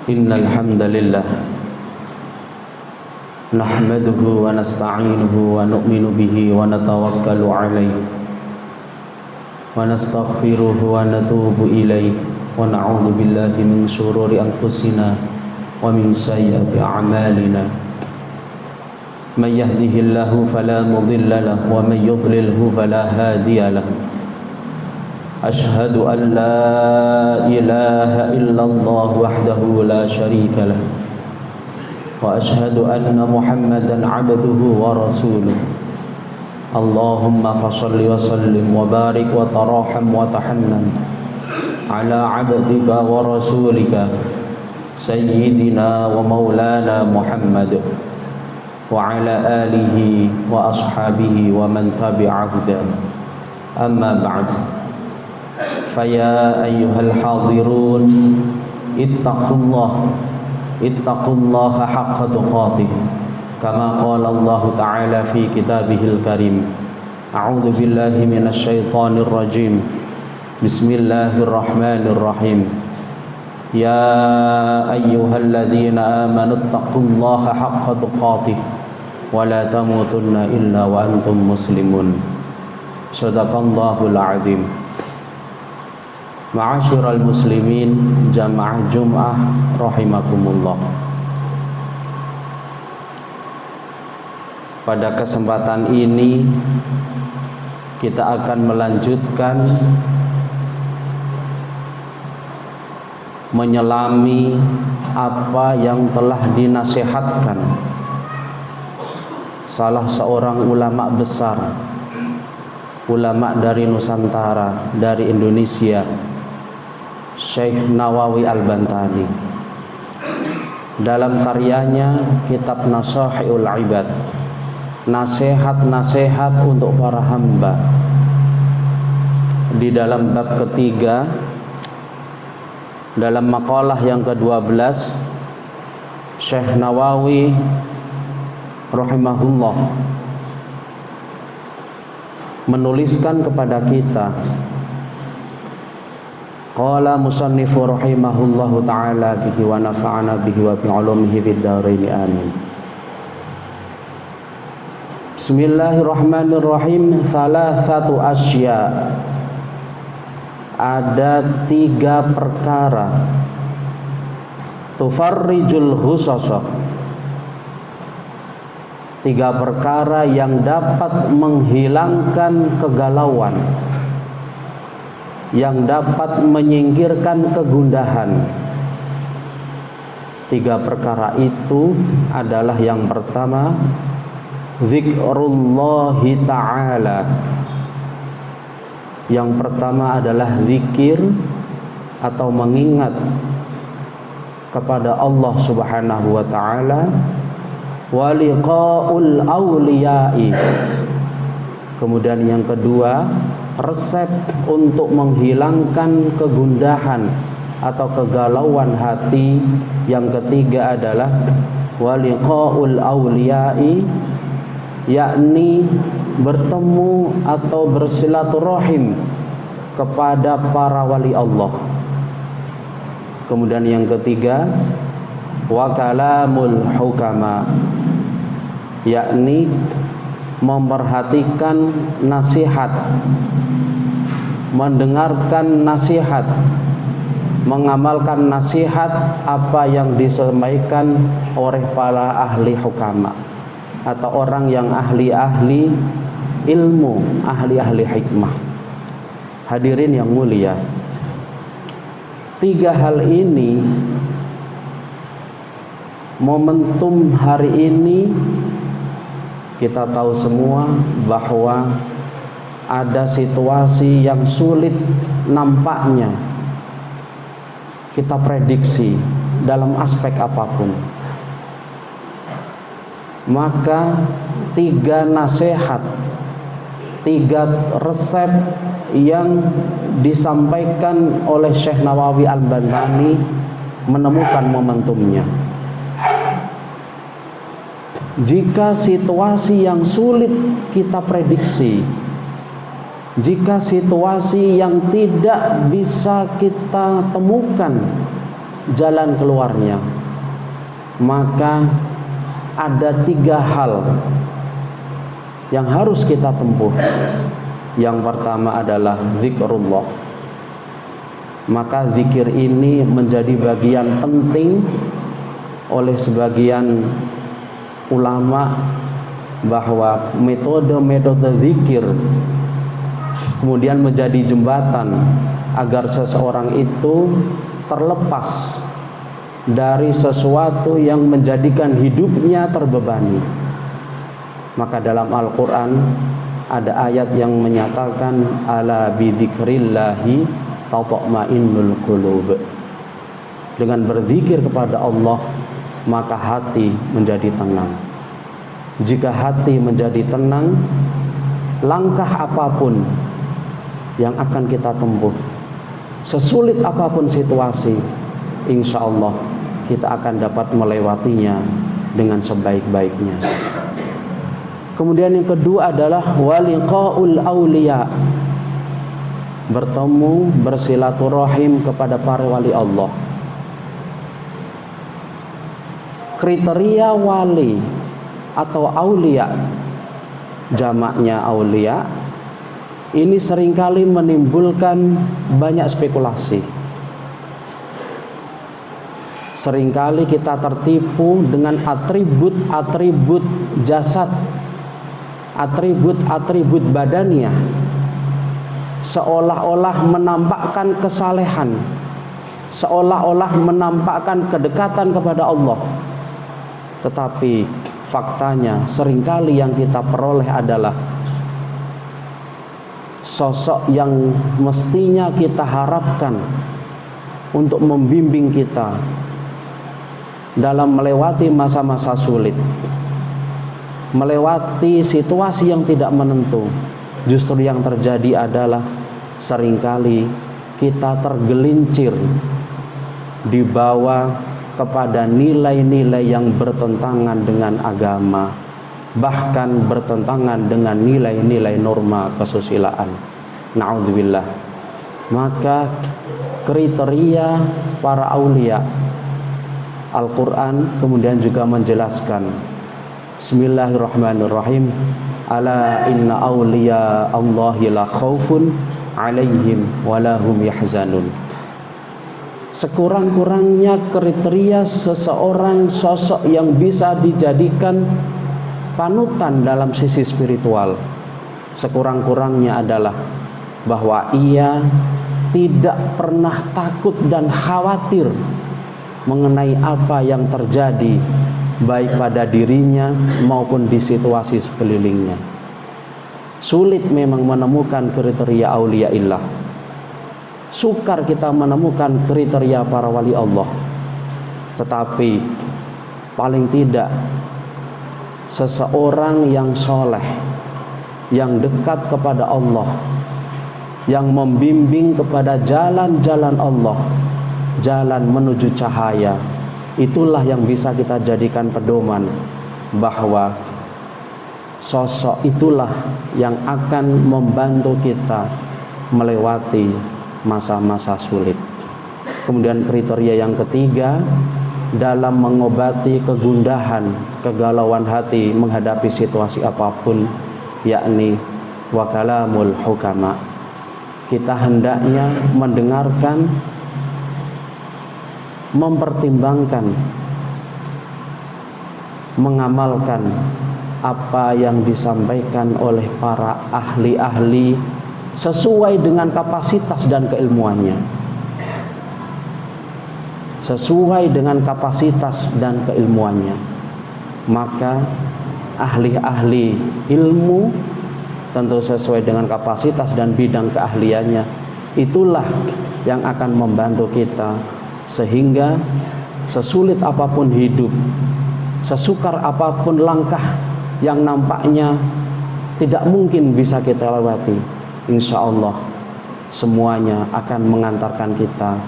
Innal hamdalillah nahmaduhu wa nasta'inuhu wa nu'minu bihi wa natawakkalu alayhi wa nastaghfiruhu wa natubu ilayhi wa na'udzu billahi min shururi anfusina wa min sayyiati a'malina. Man yahdihillahu fala mudilla lahu wa man yudlilhu fala hadiya lahu. Ashhadu an la ilaha illallah wahdahu la sharika lah wa ashhadu anna Muhammadan abduhu wa rasuluh. Allahumma fashalli wa sallim wa barik wa taraham wa tahannan ala abdika wa rasulika sayyidina wa maulana Muhammad wa ala alihi wa ashabihi wa man tabi'ahu. Amma ba'd. Faya ayyuhal hadirun ittaqullaha haqqa tuqatih kama qala Allah ta'ala fi kitabihil karim. A'udzu billahi minasy syaithanir rajim. Bismillahirrahmanirrahim. Ya ayyuhalladzina amanu ittaqullaha haqqa tuqatih wa la tamutunna illa wa antum muslimun. Shadaqallahul azim. Ma'asyiral muslimin jamaah Jum'ah rahimakumullah. Pada kesempatan ini kita akan melanjutkan menyelami apa yang telah dinasihatkan salah seorang ulama besar, ulama dari Nusantara, dari Indonesia, Syekh Nawawi Al-Bantani, dalam karyanya Kitab Nasaihul Ibad, nasihat-nasihat untuk para hamba. Di dalam bab ketiga, dalam makalah yang ke-12, Syekh Nawawi rahimahullah menuliskan kepada kita, qala musannifu rahimahullahu ta'ala bihi wa nafa'ana bihi wa bi ulumihi fid dharain amin. Bismillahirrahmanirrahim. Thalathatu asya, ada 3 perkara, tufarrijul husasa, 3 perkara yang dapat menghilangkan kegalauan, yang dapat menyingkirkan kegundahan. 3 perkara itu adalah, yang pertama, zikrullahi ta'ala. Yang pertama adalah zikir atau mengingat kepada Allah Subhanahu wa ta'ala. Wa liqa'ul awliya'i. Kemudian yang kedua, resep untuk menghilangkan kegundahan atau kegalauan hati. Yang ketiga adalah waliqaul awliya'i, yakni bertemu atau bersilaturahim kepada para wali Allah. Kemudian yang ketiga, wa kalamul hukama, yakni memperhatikan nasihat, mendengarkan nasihat, mengamalkan nasihat apa yang disampaikan oleh para ahli hukama atau orang yang ahli-ahli ilmu, ahli-ahli hikmah. Hadirin yang mulia, 3 hal ini, momentum hari ini, kita tahu semua bahwa ada situasi yang sulit nampaknya kita prediksi dalam aspek apapun. Maka 3 nasihat, 3 resep yang disampaikan oleh Syekh Nawawi Al-Bantani menemukan momentumnya. Jika situasi yang sulit kita prediksi, jika situasi yang tidak bisa kita temukan jalan keluarnya, maka ada 3 hal yang harus kita tempuh. Yang pertama adalah zikrullah. Maka zikir ini menjadi bagian penting oleh sebagian ulama, bahwa metode-metode zikir kemudian menjadi jembatan agar seseorang itu terlepas dari sesuatu yang menjadikan hidupnya terbebani. Maka dalam Al-Quran ada ayat yang menyatakan ala bidzikrillahi tatma'innul qulub. Dengan berzikir kepada Allah maka hati menjadi tenang. Jika hati menjadi tenang, langkah apapun yang akan kita tempuh, sesulit apapun situasi, insya Allah kita akan dapat melewatinya dengan sebaik-baiknya. Kemudian yang kedua adalah waliqaul auliya, bertemu, bersilaturahim kepada para wali Allah. Kriteria wali atau aulia, jamaknya aulia, ini seringkali menimbulkan banyak spekulasi. Seringkali kita tertipu dengan atribut-atribut jasad, atribut-atribut badaniah, seolah-olah menampakkan kesalehan, seolah-olah menampakkan kedekatan kepada Allah. Tetapi faktanya seringkali yang kita peroleh adalah sosok yang mestinya kita harapkan untuk membimbing kita dalam melewati masa-masa sulit, melewati situasi yang tidak menentu. Justru yang terjadi adalah seringkali kita tergelincir dibawa kepada nilai-nilai yang bertentangan dengan agama, bahkan bertentangan dengan nilai-nilai norma kesusilaan. Na'udzubillah. Maka kriteria para aulia, Al-Quran kemudian juga menjelaskan, Bismillahirrahmanirrahim, ala inna awliya Allahi la khawfun alaihim walahum yahzanun. Sekurang-kurangnya kriteria seseorang sosok yang bisa dijadikan panutan dalam sisi spiritual, sekurang-kurangnya adalah bahwa ia tidak pernah takut dan khawatir mengenai apa yang terjadi baik pada dirinya maupun di situasi sekelilingnya. Sulit memang menemukan kriteria aulia illah, sukar kita menemukan kriteria para wali Allah. Tetapi paling tidak seseorang yang soleh, yang dekat kepada Allah, yang membimbing kepada jalan-jalan Allah, jalan menuju cahaya, itulah yang bisa kita jadikan pedoman bahwa sosok itulah yang akan membantu kita melewati masa-masa sulit. Kemudian kriteria yang ketiga dalam mengobati kegundahan, kegalauan hati menghadapi situasi apapun, yakni wa kalamul hukama. Kita hendaknya mendengarkan, mempertimbangkan, mengamalkan apa yang disampaikan oleh para ahli-ahli sesuai dengan kapasitas dan keilmuannya. Sesuai dengan kapasitas dan keilmuannya. Maka ahli-ahli ilmu tentu sesuai dengan kapasitas dan bidang keahliannya, itulah yang akan membantu kita sehingga sesulit apapun hidup, sesukar apapun langkah yang nampaknya tidak mungkin bisa kita lewati, insya Allah semuanya akan mengantarkan kita,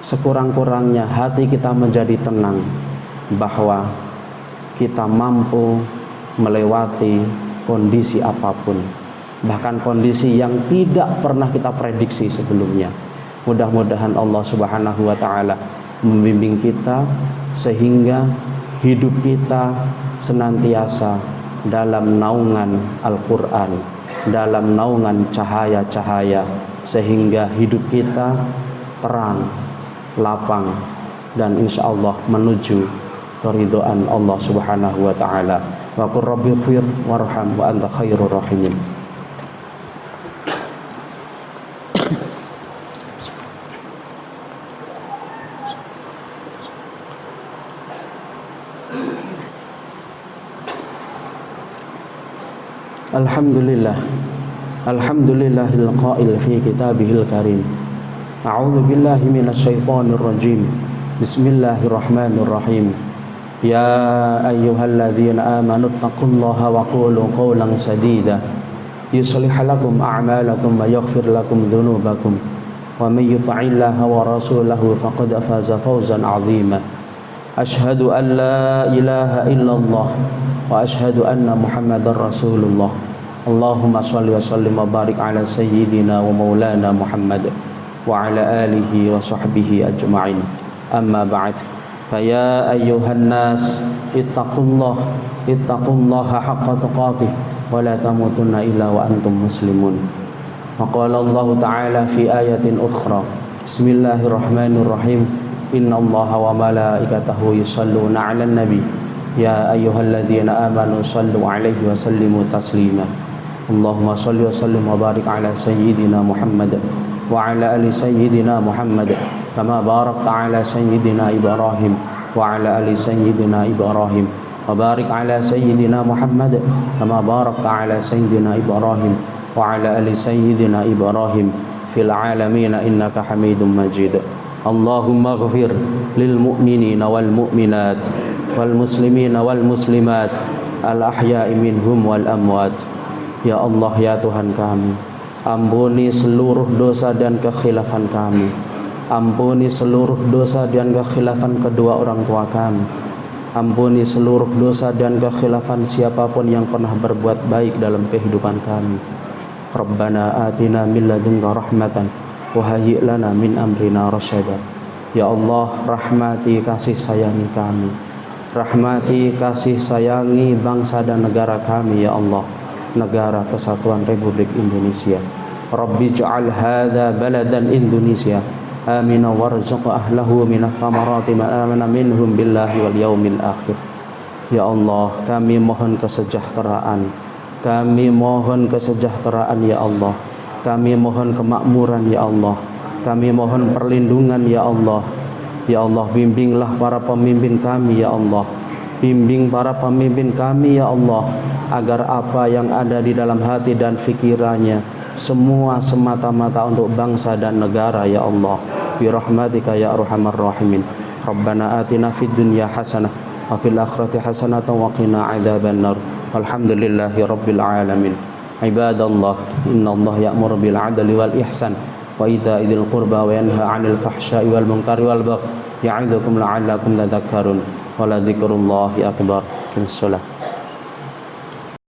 sekurang-kurangnya hati kita menjadi tenang bahwa kita mampu melewati kondisi apapun, bahkan kondisi yang tidak pernah kita prediksi sebelumnya. Mudah-mudahan Allah Subhanahu wa ta'ala membimbing kita sehingga hidup kita senantiasa dalam naungan Al-Quran, dalam naungan cahaya-cahaya, sehingga hidup kita terang, lapang, dan insya Allah menuju keridhaan Allah Subhanahu wa ta'ala. Wa qur rabbighfir warham wa anta khairur rahimin. Alhamdulillah, alhamdulillahil qail fi kitabihil karim. A'udzu billahi minasyaitonir rajim. Bismillahirrahmanirrahim. Ya ayyuhalladzina amanu taqullaha wa qulu qawlan sadida yuslih lakum a'malakum wa yaghfir lakum dzunubakum wa may yuti'illaha wa rasulahu faqad faza fawzan 'azima. Asyhadu an la ilaha illallah wa asyhadu anna Muhammadar Rasulullah. Allahumma shalli wa sallim wa barik ala sayyidina wa maulana Muhammad wa ala alihi wa sahbihi ajma'in. Amma ba'd. Faya ayyuhan nas ittaqullaha haqqa tuqatih wa la tamutunna illa wa antum muslimun. Wa qala Allah ta'ala fi ayatin ukhra. Bismillahirrahmanirrahim. Inna Allaha wa malaikatahu yusalluna 'alan nabi. Ya ayyuhalladzina amanu sallu 'alaihi wa sallimu taslima. Allahumma salli wa sallim wa barik ala sayyidina Muhammad wa ala ali sayyidina Muhammad kama barakta ala sayyidina Ibrahim wa ala ali sayyidina Ibrahim wa barik ala sayyidina Muhammad kama barakta ala sayyidina Ibrahim wa ala ali sayyidina Ibrahim fil alamin innaka Hamidum Majid. Allahumma ighfir lil mu'minina wal mu'minat wal muslimina wal muslimat al ahya'i minhum wal amwat. Ya Allah, ya Tuhan kami, ampuni seluruh dosa dan kekhilafan kami. Ampuni seluruh dosa dan kekhilafan kedua orang tua kami. Ampuni seluruh dosa dan kekhilafan siapapun yang pernah berbuat baik dalam kehidupan kami. Rabbana atina min ladunka rahmatan wa hayyi' lana min amrina rasyada. Ya Allah, rahmati kasih sayangi kami. Rahmati kasih sayangi bangsa dan negara kami ya Allah, negara Kesatuan Republik Indonesia. Rabbi ja'al hadza baladan Indonesia amina warzuq ahlahu minats thamarati ma amana minhum billahi wal yaumil akhir. Ya Allah, kami mohon kesejahteraan. Kami mohon kesejahteraan ya Allah. Kami mohon kemakmuran ya Allah. Kami mohon perlindungan ya Allah. Ya Allah, bimbinglah para pemimpin kami ya Allah. Bimbing para pemimpin kami ya Allah, agar apa yang ada di dalam hati dan fikirannya semua semata-mata untuk bangsa dan negara ya Allah. Bi rahmatika ya arhamar rahimin. Rabbana atina fid dunya hasanah wa fil akhirati hasanah wa qina adzabannar. Alhamdulillahi rabbil alamin. Ibadallah, innallaha ya'muru bil 'adli wal ihsan wa ita'i dzil qurba wa yanha 'anil fahsya'i wal munkari wal baghi ya'idzukum la'allakum tadhakkarun. Wa la dzikrullahi akbar. Bismillah.